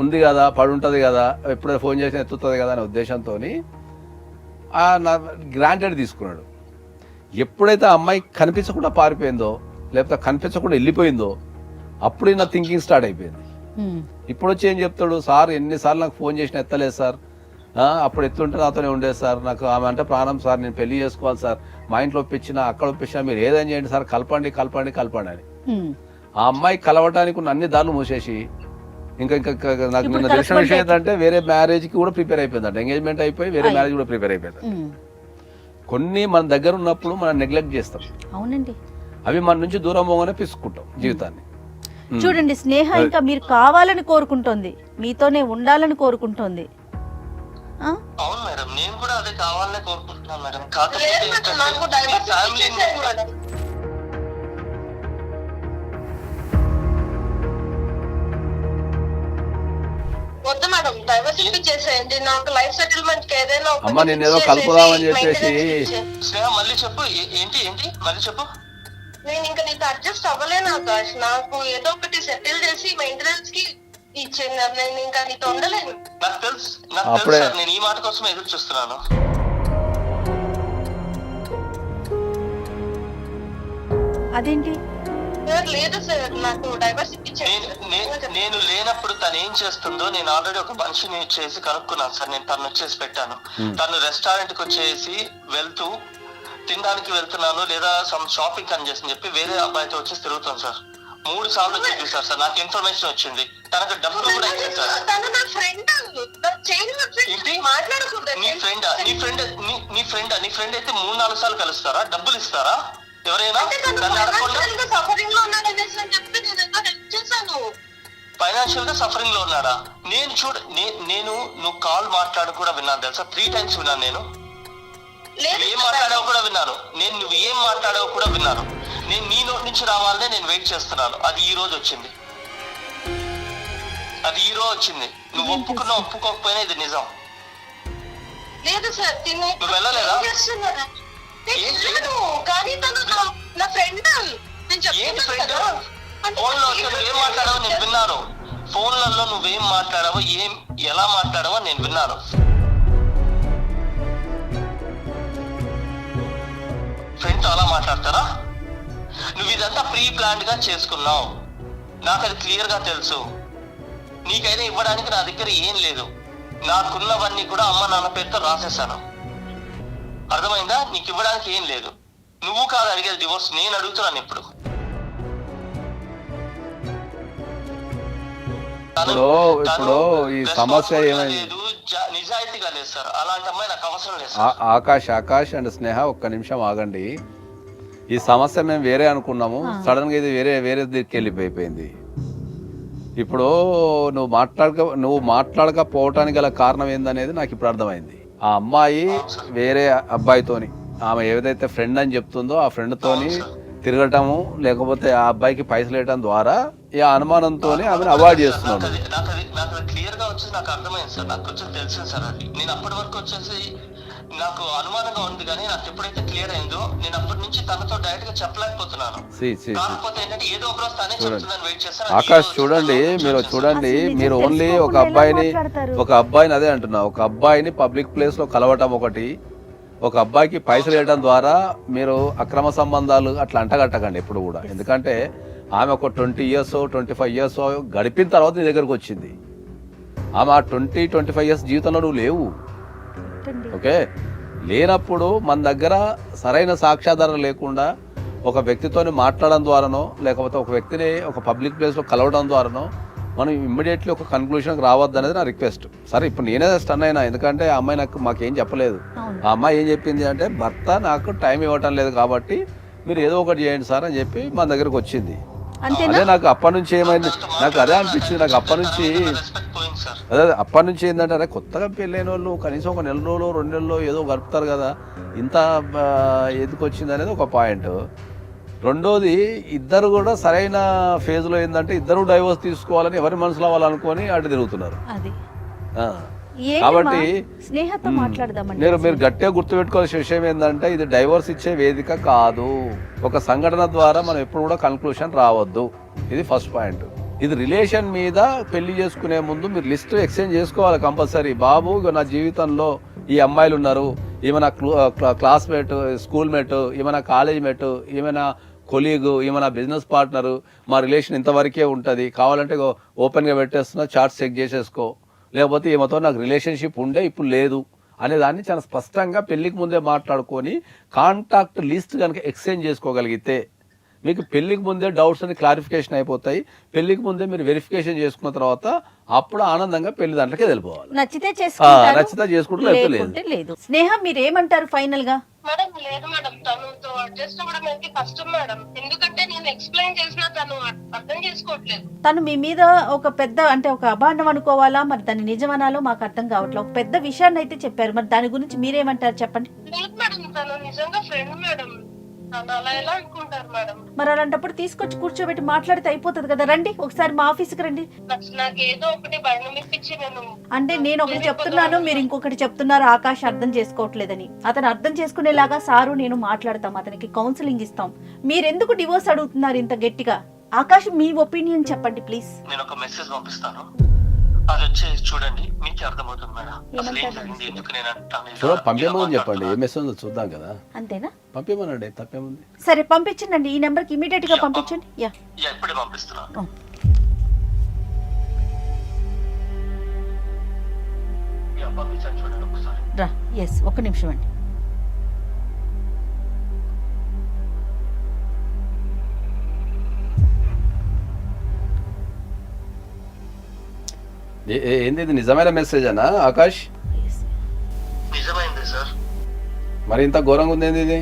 ఉంది కదా, పడుంటది కదా, ఎప్పుడైనా ఫోన్ చేసి ఎత్తుతుంది కదా అనే ఉద్దేశంతో గ్రాంటెడ్ తీసుకున్నాడు. ఎప్పుడైతే ఆ అమ్మాయి కనిపించకుండా పారిపోయిందో, లేకపోతే కనిపించకుండా వెళ్ళిపోయిందో, అప్పుడు నా థింకింగ్ స్టార్ట్ అయిపోయింది. ఇప్పుడు వచ్చి ఏం చెప్తాడు, సార్ ఎన్నిసార్లు నాకు ఫోన్ చేసిన ఎత్తలేదు సార్, అప్పుడు ఎత్తుంటే నాతోనే ఉండేది సార్, నాకు ఆమె అంటే ప్రాణం సార్, నేను పెళ్లి చేసుకోవాలి సార్, మా ఇంట్లో ఒప్పించినా అక్కడ ఒప్పించినా మీరు ఏదైనా చేయండి సార్, కలపండి అని ఆ అమ్మాయి కలవటానికి ఉన్న అన్ని దారులు మూసేసి ఇంకా నాకు నిన్న తెలిసిన విషయం ఏంటంటే వేరే మ్యారేజ్ కి కూడా ప్రిపేర్ అయిపోయిందంట. ఎంగేజ్మెంట్ అయిపోయి వేరే మ్యారేజ్ కూడా ప్రిపేర్ అయిపోయింది. కొన్ని మన దగ్గర ఉన్నప్పుడు మనం నెగ్లెక్ట్ చేస్తాం. అవునండి. అవి మన నుంచి దూరం పోగానే పిసుకుంటాం జీవితాన్ని. చూడండి, స్నేహ ఇంకా మీరు కావాలని కోరుకుంటోంది, మీతోనే ఉండాలని కోరుకుంటోంది. అవును మేడం, నేను కూడా అదే కావాలని కోరుకుంటున్నాను మేడం. వద్దు మేడం, డైవర్స్ ఇప్పించేసేయండి. నాకు లైఫ్ సెటిల్మెంట్ కి ఏదైనా అమ్మ నేను ఏదో కలుపుదామని చెప్పేసి. మళ్ళీ చెప్పు, ఏంటి మళ్ళీ చెప్పు. నేను ఇంకా నీకు అడ్జస్ట్ అవ్వలేను ఆకాష్, నాకు ఏదో ఒకటి సెటిల్ చేసి మెయింటెనెన్స్ కి ఇచ్చేది. నేను ఇంకా నీతో ఉండలేను. నాకు తెలుసు, నేను ఈ మాట కోసం ఎదురు చూస్తున్నాను. అదేంటి లేదు సార్, నాకు డైవర్స్ ఇప్పించండి. నేను లేనప్పుడు తను ఏం చేస్తుందో నేను ఆల్రెడీ ఒక మనిషిని చేసి కనుక్కున్నాను సార్. నేను తను వచ్చేసి పెట్టాను. తను రెస్టారెంట్ కి వచ్చేసి వెళ్తూ తినడానికి వెళ్తున్నాను లేదా సమ్ షాపింగ్ అని చేసి చెప్పి వేరే అబ్బాయితో వచ్చేసి తిరుగుతాను సార్. 3 సార్లు వచ్చి చూసారు సార్, నాకు ఇన్ఫర్మేషన్ వచ్చింది. తనకు డబ్బులు కూడా ఇచ్చాను సార్. తను నా ఫ్రెండ్, ఏంటి? మాట్లాడకూడదు. నీ ఫ్రెండ్ అయితే 3-4 సార్లు కలుస్తారా? డబ్బులు ఇస్తారా ఎవరైనా? దాన్ని అడగకుండా సఫరింగ్ లో ఉన్నాడు అనేసి అని చెప్పి నేను ఎంతో హెల్ప్ చేశాను. ఫైనాన్షియల్ గా సఫరింగ్ లో ఉన్నాడా? నేను నువ్వు కాల్ మాట్లాడు కూడా విన్నాను తెలుసా, 3 times విన్నాను. నేను ఏం మాట్లాడావు కూడా విన్నాను. నువ్వు ఏం మాట్లాడావు కూడా విన్నాను. నేను నీ నోటి నుంచి రావాలనే నేను వెయిట్ చేస్తున్నాను. అది ఈ రోజు వచ్చింది. నువ్వు ఒప్పుకున్నా ఒప్పుకోకపోయినా ఇది నిజం. లేదు సార్, నువ్వు వెళ్ళలేదా? కానీ తను నా ఫ్రెండ్. ఏంటి ఫ్రెండ్? ఫోన్ లో నువ్వేం మాట్లాడావో నేను విన్నాను. ఫోన్లలో నువ్వేం మాట్లాడావో ఎలా మాట్లాడావో నేను విన్నాను. ఫ్రెండ్ తో అలా మాట్లాడతారా? నువ్వు ఇదంతా ప్రీ ప్లాన్డ్ గా చేసుకున్నావు. నాకు అది క్లియర్ గా తెలుసు. నీకైనా ఇవ్వడానికి నా దగ్గర ఏం లేదు. నాకున్నవన్నీ కూడా అమ్మ నాన్న పేరుతో రాసేసాను. అర్థమైందా? నీకు ఇవ్వడానికి ఏం లేదు. నువ్వు కాదు అడిగేది డివోర్స్, నేను అడుగుతున్నాను ఇప్పుడు. ఇప్పుడు ఈ సమస్య ఏమైంది? నిజాయితీగా లేదు సార్. అలాంటి అమ్మాయి నాకు అవసరం లేదు. ఆకాష్ అండ్ స్నేహ ఒక్క నిమిషం ఆగండి. ఈ సమస్య మేము వేరే అనుకున్నాము, సడన్ గా ఇది వేరే దిక్కు వెళ్ళిపోయింది. ఇప్పుడు నువ్వు మాట్లాడకపోవటానికి గల కారణం ఏందనేది నాకు ఇప్పుడు అర్థమైంది. ఆ అమ్మాయి వేరే అబ్బాయితోని, ఆమె ఏదైతే ఫ్రెండ్ అని చెప్తుందో ఆ ఫ్రెండ్ తోని తిరగటము, లేకపోతే ఆ అబ్బాయికి పైసలు వేయటం ద్వారా ఈ అనుమానంతో ఆమెను అవాయిడ్ చేస్తున్నాడు. నాకు క్లియర్ గా వచ్చేసి నాకు అర్థమైంది సార్. నాకు వచ్చి తెలిసింది సార్. అది నేను అప్పటి వరకు వచ్చేసి నాకు అనుమానంగా ఉంది, కానీ నాకు ఎప్పుడైతే క్లియర్ అయిందో నేను అప్పటి నుంచి తనతో డైరెక్ట్ గా చెప్పలేకపోతున్నాను. కాకపోతే ఏంటంటే ఏదో ఒక రోజు తనే చెప్తుందని వెయిట్ చేస్తాను. ఆకాష్ చూడండి, మీరు ఓన్లీ ఒక అబ్బాయిని అదే అంటున్నా, ఒక అబ్బాయిని పబ్లిక్ ప్లేస్ లో కలవటం ఒకటి, ఒక అబ్బాయికి పైసలు వేయడం ద్వారా మీరు అక్రమ సంబంధాలు అట్లా అంటగట్టకండి ఎప్పుడు కూడా. ఎందుకంటే ఆమె ఒక 20 years 25 years గడిపిన తర్వాత నీ దగ్గరకు వచ్చింది. ఆమె ఆ 20-25 years జీవితంలో నువ్వు లేవు. ఓకే, లేనప్పుడు మన దగ్గర సరైన సాక్ష్యాధారం లేకుండా ఒక వ్యక్తితో మాట్లాడడం ద్వారానో, లేకపోతే ఒక వ్యక్తిని ఒక పబ్లిక్ ప్లేస్లో కలవడం ద్వారానో మనం ఇమ్మీడియట్లీ ఒక కన్క్లూషన్కి రావద్దు అనేది నా రిక్వెస్ట్. సరే, ఇప్పుడు నేనే స్టన్ అయినా, ఎందుకంటే ఆ అమ్మాయి మాకేం చెప్పలేదు. ఆ అమ్మాయి ఏం చెప్పింది అంటే, భర్త నాకు టైం ఇవ్వటం లేదు కాబట్టి మీరు ఏదో ఒకటి చేయండి సార్ అని చెప్పి మన దగ్గరకు వచ్చింది. అదే నాకు అప్పటి నుంచి ఏమైంది, నాకు అదే అనిపించింది. నాకు అప్పటి నుంచి ఏంటంటే, అరే కొత్తగా పెళ్ళైన వాళ్ళు కనీసం ఒక 1 రోజులు 2 నెలలు ఏదో గడుపుతారు కదా, ఇంత ఎందుకు వచ్చింది అనేది ఒక పాయింట్. రెండోది, ఇద్దరు కూడా సరైన ఫేజ్ లో ఏంటంటే ఇద్దరు డైవోర్స్ తీసుకోవాలని ఎవరి మనసులో వాళ్ళు అనుకొని అటు తిరుగుతున్నారు. కాబట్టి మీరు గట్టిగా గుర్తుపెట్టుకోవాల్సిన విషయం ఏంటంటే, ఇది డైవోర్స్ ఇచ్చే వేదిక కాదు. ఒక సంఘటన ద్వారా మనం ఎప్పుడు కూడా కన్క్లూషన్ రావద్దు. ఇది ఫస్ట్ పాయింట్. ఇది రిలేషన్ మీద పెళ్లి చేసుకునే ముందు మీరు లిస్ట్ ఎక్స్చేంజ్ చేసుకోవాలి కంపల్సరీ. బాబు, నా జీవితంలో ఈ అమ్మాయిలు ఉన్నారు, ఈమె నా క్లాస్మేట్, స్కూల్ మేట్, ఈమె నా కాలేజ్ మేట్, ఈమె నా కొలీగు, ఈమె నా బిజినెస్ పార్ట్నరు, మా రిలేషన్ ఇంతవరకే ఉంటుంది, కావాలంటే ఓపెన్గా పెట్టేస్తున్నా, చార్ట్స్ చెక్ చేసేసుకో, లేకపోతే ఈమెతో నాకు రిలేషన్షిప్ ఉండే ఇప్పుడు లేదు అనే దాన్ని చాలా స్పష్టంగా పెళ్లికి ముందే మాట్లాడుకొని కాంటాక్ట్ లిస్ట్ కనుక ఎక్స్చేంజ్ చేసుకోగలిగితే మీకు పెళ్లికి ముందే డౌట్స్ అని క్లారిఫికేషన్ అయిపోతాయి. పెళ్లికి ముందే మీరు వెరిఫికేషన్ చేసుకున్న తర్వాత అప్పుడు ఆనందంగా పెళ్లి దాంట్లోకి వెళ్ళిపోవాలి. నచ్చితే చేసుకుంటే లేదు. స్నేహ, మీరు ఏమంటారు ఫైనల్ గా? మేడం, లేదు మేడం, తనతో అడ్జస్ట్ అవ్వడం అయితే కష్టం మేడం. ఎందుకంటే నేను ఎక్స్ప్లెయిన్ చేసినా తను అర్థం చేసుకోవట్లేదు. తను మీ మీద ఒక పెద్ద, అంటే ఒక అభాండం అనుకోవాలా, మరి దాన్ని నిజమనాలో మాకు అర్థం కావట్లేదు. ఒక పెద్ద విషయాన్ని అయితే చెప్పారు, మరి దాని గురించి మీరేమంటారు చెప్పండి. లేదు మేడం, తను నిజంగా ఫ్రెండ్ మేడం. అలా ఎలా అనుకుంటారు మేడం? మరి అలాంటప్పుడు తీసుకొచ్చి కూర్చోబెట్టి మాట్లాడితే అయిపోతుంది కదా. రండి ఒకసారి మా ఆఫీస్కి రండి. నాకు ఏదో ఒకటి బయటమిప్పించి అంటే నేను ఒకటి చెప్తున్నాను, మీరు ఇంకొకటి చెప్తున్నారు. ఆకాష్ అర్థం చేసుకోవట్లేదని. అతను అర్థం చేసుకునేలాగా సారు నేను మాట్లాడతాం, అతనికి కౌన్సిలింగ్ ఇస్తాం. మీరెందుకు డివోర్స్ అడుగుతున్నారు ఇంత గట్టిగా? ఆకాష్, మీ ఒపీనియన్ చెప్పండి ప్లీజ్. నేను ఒక మెసేజ్ పంపిస్తాను, అది వచ్చి చూడండి, మీకు అర్థమవుతుంది మేడం. అసలు ఏం జరిగింది, ఎందుకు నేను అంటాను, పంపేమని చెప్పండి. ఏ మెసేజ్ చూద్దాం కదా. అంతేనా? పంపేమనండి, తప్పేముంది. సరే, పంపించండి. ఈ నెంబర్కి ఇమీడియట్ గా పంపించండి. ఇప్పుడే పంపిస్తున్నాను. పంపించాను చూడండి ఒకసారి. ఎస్, ఒక్క నిమిషం అండి. ఏంది ఇది నిజమైన మెసేజ్ అనా ఆకాష్? నిజమైంది సార్. మరి ఇంత ఘోరంగా ఉంది ఏంది ఇది?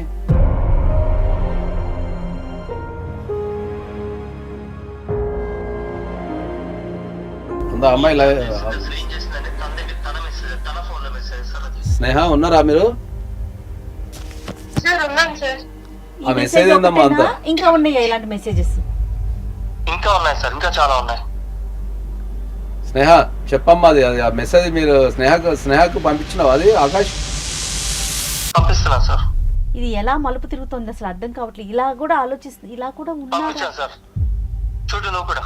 ఉందా అమ్మాయి ఏం చేసిందంటే తన మెసేజ్, తన ఫోన్ లో మెసేజ్ సార్ అది. స్నేహ ఉన్నారా మీరు? సార్ ఉన్నాను సార్. ఈ ఆ message మెసేజ్ ఏందమ్మా ఒకటేనా? అంతా? ఇంకా ఉన్నాయా ఇలాంటి మెసేజెస్? ఇంకా ఉన్నాయి సార్, ఇంకా చాలా ఉన్నాయి. స్నేహ చెప్పమ్మా, అది ఆ మెసేజ్ మీరు స్నేహకు పంపించినావు అది ఆకాష్? పంపిస్తున్నా సార్. ఇది ఎలా మలుపు తిరుగుతుంది అసలు అర్థం కావట్లేదు. ఇలా కూడా ఆలోచిస్తుంది, ఇలా కూడా ఉన్నారా? పంపించాను సార్, చూడు నువ్వు కూడా.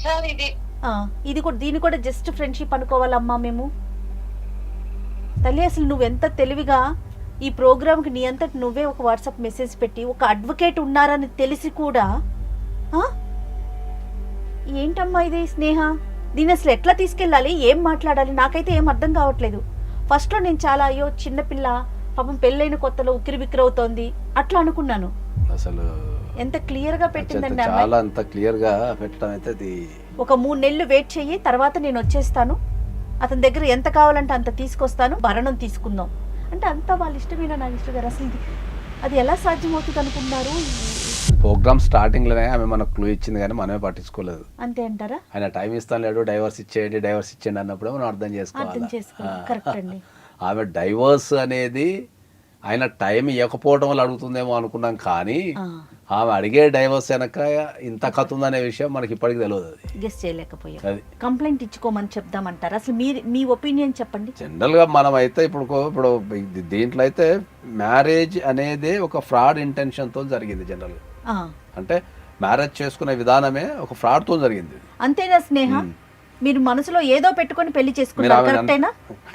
సార్ ఇది ఇది కూడా, దీన్ని కూడా జస్ట్ ఫ్రెండ్షిప్ అనుకోవాలమ్మా మేము. తల్లి అసలు నువ్వెంత తెలివిగా ఈ ప్రోగ్రామ్కి నీ అంతటి నువ్వే ఒక వాట్సాప్ మెసేజ్ పెట్టి ఒక అడ్వకేట్ ఉన్నారని తెలిసి కూడా ఆ? ఏంటమ్మా ఇది స్నేహ? దీన్ని అసలు ఎట్లా తీసుకెళ్ళాలి, ఏం మాట్లాడాలి, నాకైతే ఏం అర్థం కావట్లేదు. ఫస్ట్లో నేను చాలా అయ్యో చిన్నపిల్ల పాపం పెళ్ళైన కొత్తలో ఉక్కిరి బిక్కిరి అవుతోంది అట్లా అనుకున్నాను. అసలు ఎంత క్లియర్గా పెట్టిందండి చాలా అమ్మాయి. అంత క్లియర్ గా పెట్టడం అయితే అది ఒక 3 నెలలు వెయిట్ చెయ్యి, తర్వాత నేను వచ్చేస్తాను, అతని దగ్గర ఎంత కావాలంటే అంత తీసుకొస్తాను, భరణం తీసుకుందాం అంటే అంతా వాళ్ళ ఇష్టమేనా నాగేశ్వర గారు? అసలు అది ఎలా సాధ్యమవుతుంది అనుకున్నారు? ప్రోగ్రామ్ స్టార్టింగ్ లోనే ఆమె మనకు క్లూ ఇచ్చింది కానీ మనమే పట్టించుకోలేదు. అంతే అంటారా? ఆయన టైం ఇస్తాను లేడు, డైవర్స్ ఇచ్చేయండి అన్నప్పుడే మనం అర్థం అర్థం చేసుకోవాలి. చేసుకోవాలి. కరెక్ట్ అండి. ఆమె డైవర్స్ అనేది ఆయన టైం ఇవ్వకపోవడం వల్ల అడుగుతుందేమో అనుకున్నాం, కానీ ఆమె అడిగే డైవర్స్ వెనక ఇంత కథ ఉందనే విషయం మనకి ఇప్పటికి తెలియదు. అది గెస్ చేయలేకపోయాం. అది కంప్లైంట్ ఇచ్చుకోమని చెప్దామంటారా? అసలు మీ ఒపీనియన్ చెప్పండి. జనరల్ గా మనం అయితే ఇప్పుడు దీంట్లో అయితే మ్యారేజ్ అనేది ఒక ఫ్రాడ్ ఇంటెన్షన్ తో జరిగింది. జనరల్ గా అంటే మ్యారేజ్ చేసుకునే విధానమే ఒక ఫ్రాడ్ తో జరిగింది. అంతేనా స్నేహ? మీరు మనసులో ఏదో పెట్టుకొని పెళ్లి చేసుకున్నారు, కరెక్టేనా?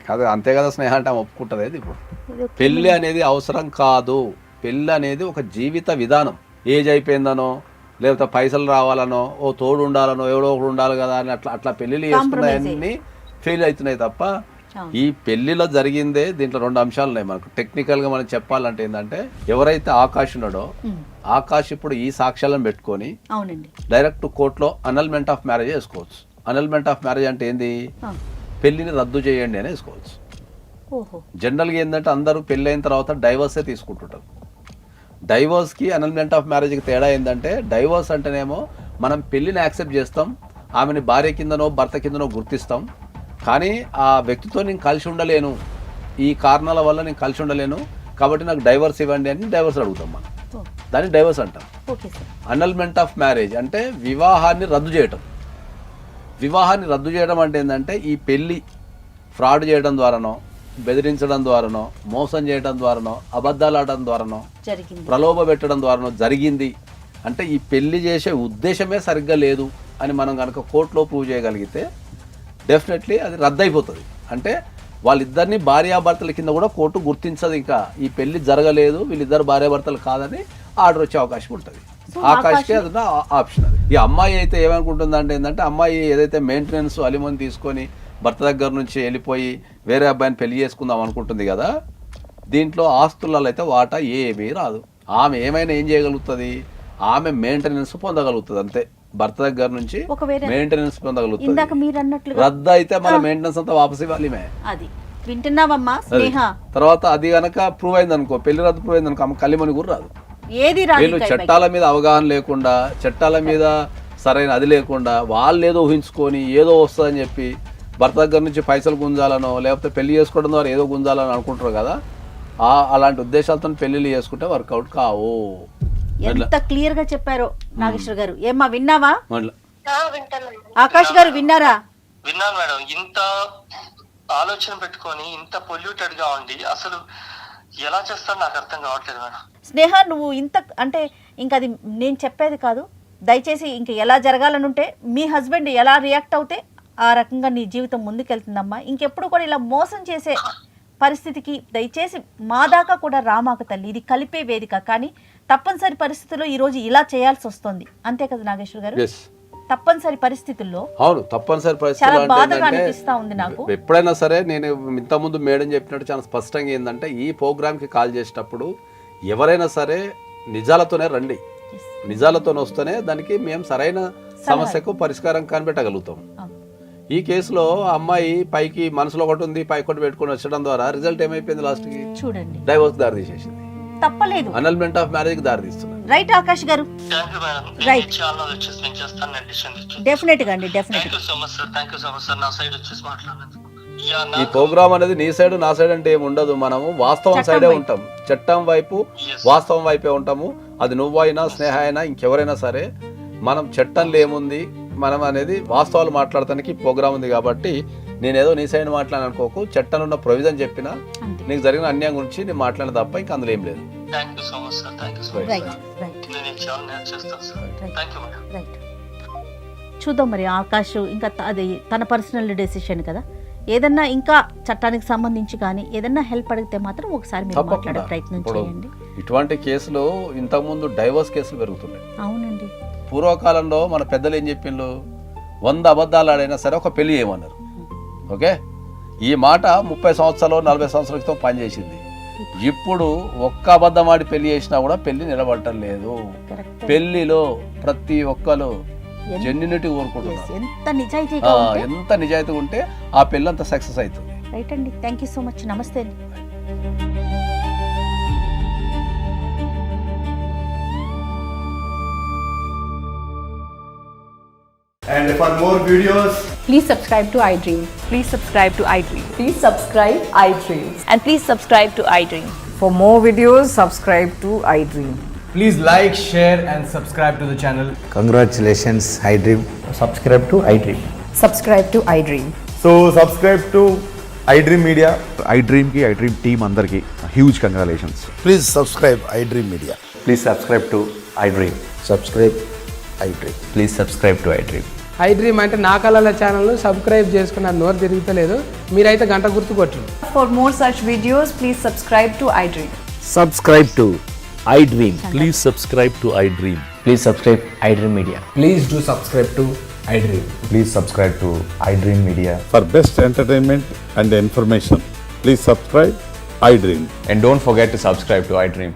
కాదు, అంతే కదా స్నేహ అంటే ఆమె ఒప్పుకుంటది. అది ఇప్పుడు పెళ్లి అనేది అవసరం కాదు. పెళ్లి అనేది ఒక జీవిత విధానం. ఏజ్ అయిపోయిందనో, లేకపోతే పైసలు రావాలనో, ఓ తోడు ఉండాలనో, ఎవడో ఒకడు ఉండాలి కదా అని అట్లా పెళ్లిళ్ళు చేసుకున్నాయన్నీ ఫెయిల్ అవుతున్నాయి తప్ప ఈ పెళ్లిలో జరిగిందే. దీంట్లో 2 అంశాలు ఉన్నాయి మనకు. టెక్నికల్ గా మనం చెప్పాలంటే ఏంటంటే, ఎవరైతే ఆకాష్ ఉన్నాడో ఆకాష్ ఇప్పుడు ఈ సాక్ష్యాలను పెట్టుకొని అవునండి డైరెక్ట్ కోర్టులో అనల్మెంట్ ఆఫ్ మ్యారేజ్ వేసుకోవచ్చు. అనల్మెంట్ ఆఫ్ మ్యారేజ్ అంటే ఏంది? పెళ్లిని రద్దు చేయండి అని వేసుకోవచ్చు. జనరల్గా ఏంటంటే అందరూ పెళ్ళి అయిన తర్వాత డైవర్సే తీసుకుంటుంటారు. డైవర్స్కి అనల్మెంట్ ఆఫ్ మ్యారేజ్కి తేడా ఏంటంటే, డైవర్స్ అంటేనేమో మనం పెళ్ళిని యాక్సెప్ట్ చేస్తాం, ఆమెని భార్య కిందనో భర్త కిందనో గుర్తిస్తాం, కానీ ఆ వ్యక్తితో నేను కలిసి ఉండలేను, ఈ కారణాల వల్ల నేను కలిసి ఉండలేను కాబట్టి నాకు డైవర్స్ ఇవ్వండి అని డైవర్స్ అడుగుతాం మనం. దాన్ని డైవర్స్ అంటాం. అనల్మెంట్ ఆఫ్ మ్యారేజ్ అంటే వివాహాన్ని రద్దు చేయటం. వివాహాన్ని రద్దు చేయడం అంటే ఏంటంటే, ఈ పెళ్ళి ఫ్రాడ్ చేయడం ద్వారానో, బెదిరించడం ద్వారానో, మోసం చేయడం ద్వారానో, అబద్ధాలు ఆడడం ద్వారానో, ప్రలోభ పెట్టడం ద్వారానో జరిగింది అంటే ఈ పెళ్లి చేసే ఉద్దేశమే సరిగ్గా లేదు అని మనం కనుక కోర్టులో ప్రూవ్ చేయగలిగితే డెఫినెట్లీ అది రద్దయిపోతుంది. అంటే వాళ్ళిద్దరిని భార్యాభర్తల కింద కూడా కోర్టు గుర్తించదు. ఇంకా ఈ పెళ్లి జరగలేదు, వీళ్ళిద్దరు భార్యాభర్తలు కాదని ఆర్డర్ వచ్చే అవకాశం ఉంటుంది. ఆకాష్కి అది ఆప్షన్. అది ఈ అమ్మాయి అయితే ఏమనుకుంటుందంటే ఏంటంటే, అమ్మాయి ఏదైతే మెయింటెనెన్స్ అలిమోని తీసుకొని భర్త దగ్గర నుంచి వెళ్ళిపోయి వేరే అబ్బాయిని పెళ్లి చేసుకుందాం అనుకుంటుంది కదా, దీంట్లో ఆస్తులలో అయితే వాటా ఏమీ రాదు. ఆమె ఏమైనా ఏం చేయగలుగుతుంది? ఆమె మెయింటెనెన్స్ పొందగలుగుతుంది అంతే. భర్త దగ్గర నుంచి మెయింటెనెన్స్ పొందగలుగుతుంది. రద్దు అయితే మన మెయింటెనెన్స్ అంతా వాపస్ ఇవ్వాలి. అది వింటున్నావమ్మా స్నేహ? తర్వాత అది కనుక ప్రూవ్ అయింది అనుకో, పెళ్లి రద్దు ప్రూవ్ అయింది అనుకో, ఆమె కలిమని కూడా రాదు. వీళ్ళు చట్టాల మీద అవగాహన లేకుండా, చట్టాల మీద సరైన అది లేకుండా వాళ్ళు ఏదో ఊహించుకొని ఏదో వస్తుందని చెప్పి భర్త దగ్గర నుంచి పైసలు గుంజాలనో, లేకపోతే పెళ్లి చేసుకోవడం ద్వారా ఏదో గుంజాలని అనుకుంటారు కదా, అలాంటి ఉద్దేశాలతో పెళ్లిళ్ళు చేసుకుంటే వర్కౌట్ కావు. ఎంత క్లియర్ గా చెప్పారో నాగేశ్వర గారు. ఏమ్మా విన్నావా? వింటానండి. ఆకాష్ గారు విన్నారా? విన్నాను మేడం. ఇంత ఆలోచన పెట్టుకొని ఇంత పొల్యూటెడ్ గా ఉండి అసలు ఎలా చేస్తారో నాకు అర్థం కావట్లేదు మేడం. స్నేహ నువ్వు ఇంత అంటే ఇంకా అది నేను చెప్పేది కాదు. దయచేసి ఇంక ఎలా జరగాలని ఉంటే మీ హస్బెండ్ ఎలా రియాక్ట్ అవుతే ఆ రకంగా నీ జీవితం ముందుకెళ్తుందమ్మా. ఇంకెప్పుడు కూడా ఇలా మోసం చేసే పరిస్థితికి దయచేసి మా దాకా కూడా రామాక తల్లి. ఇది కలిపే వేదిక, కానీ తప్పనిసరి పరిస్థితుల్లో ఈరోజు ఇలా చేయాల్సి వస్తుంది. అంతే కదా నాగేశ్వర్ గారు? తప్పనిసరి పరిస్థితుల్లో, అవును తప్పనిసరి చాలా బాధగా అనిపిస్తా ఉంది నాకు. ఎప్పుడైనా సరే నేను ఇంతకుముందు మేడం చెప్పినట్టు చాలా స్పష్టంగా ఏంటంటే, ఈ ప్రోగ్రామ్కి కాల్ చేసేటప్పుడు ఎవరైనా సరే నిజాలతోనే రండి. నిజాలతో వస్తేనే దానికి మేము సరైన సమస్యకు పరిష్కారం కనిపెట్టగలుగుతాం. ఈ కేసులో అమ్మాయి పైకి మనసులో ఒకటి ఉంది, పై ఒకటి పెట్టుకుని వచ్చడం ద్వారా రిజల్ట్ ఏమైపోయింది, లాస్ట్ కి చూడండి డైవోర్స్ దారి తీసేసింది, తప్పలేదు, అనల్మెంట్ ఆఫ్ మ్యారేజ్ కి దారి తీస్తున్నారు. రైట్ ఆకాష్ గారు? Thank you madam. Right. చాలా వచ్చేసి నేను చేస్తాను, నేను డిసిషన్ ఇచ్చి. డెఫినెట్ గా అండి, definite. Thank you so much sir, thank you so much sir, నా సైడ్ వచ్చేసి మాట్లాడినందుకు. ఈ ప్రోగ్రామ్ అనేది నీ సైడ్ నా సైడ్ అంటే ఏమి ఉండదు, మనము వాస్తవం సైడే ఉంటాం, చట్టం వైపు వాస్తవం వైపే ఉంటాము. అది నువ్వైనా స్నేహ అయినా ఇంకెవరైనా సరే మనం చట్టంలో ఏముంది మనం అనేది వాస్తవాలు మాట్లాడటానికి ప్రోగ్రామ్ ఉంది. కాబట్టి నేనేదో నీ సైడ్ మాట్లాడాను అనుకోకు, చట్టంలో ఉన్న ప్రొవిజన్ చెప్పినా నీకు జరిగిన అన్యాయం గురించి నేను మాట్లాడిన తప్ప ఇంకా అందులో ఏం లేదు. Thank you so much sir, thank you so much. Right right నేను చాలా నేను చేస్తాను sir. Thank you madam. Right. చూద్దాం మరి ఆకాష్ ఇంకా అది తన పర్సనల్ డెసిషన్ కదా, ఏదన్నా ఇంకా చట్టానికి సంబంధించి కానీ ఏదన్నా హెల్ప్ అడిగితే మాత్రం ఒకసారి మీరు మాట్లాడే ప్రయత్నం చేయండి. ఇటువంటి కేసులు ఇంతకుముందు డైవర్స్ కేసులు పెరుగుతున్నాయి. అవునండి. పూర్వకాలంలో మన పెద్దలు ఏం చెప్పిండ్రు, 100 అబద్ధాలు ఆడైనా సరే ఒక పెళ్లి చేయమన్నారు. ఓకే, ఈ మాట 30 సంవత్సరాలు 40 సంవత్సరాల క్రితం పనిచేసింది. ఇప్పుడు ఒక్క అబద్ధం ఆడి పెళ్లి చేసినా కూడా పెళ్లి నిలబడటం లేదు. పెళ్లిలో ప్రతి ఒక్కరు జెన్యునిటీ కోరుకుంటున్నారు. ఎంత నిజాయితీగా ఉంటే ఆ పెళ్లి అంత సక్సెస్ అవుతుంది. రైట్ అండి, థ్యాంక్ యూ సో మచ్. నమస్తే అండి. And for more videos, please subscribe to iDream. Please subscribe to iDream. Please subscribe iDream. And please subscribe to iDream. For more videos, subscribe to iDream. please like, share and subscribe to the channel. Congratulations, iDream. Subscribe to iDream. Subscribe to iDream. So subscribe to iDream Media. iDream ki iDream team andarki huge congratulations. Please subscribe iDream Media. Please subscribe to iDream. Subscribe iDream. Please subscribe to iDream. iDream అంటే నా కళల ఛానల్ను సబ్స్క్రైబ్ చేసుకున్నారు, నోరు తిరుగుతలేదు, మీరైతే గంట గుర్తు కొట్టండి. For more such videos, please subscribe to iDream. Subscribe to iDream. Please subscribe to iDream. Please subscribe iDream Media. Please do subscribe to iDream. Please subscribe to iDream Media. For best entertainment and information, please subscribe iDream. And don't forget to subscribe to iDream.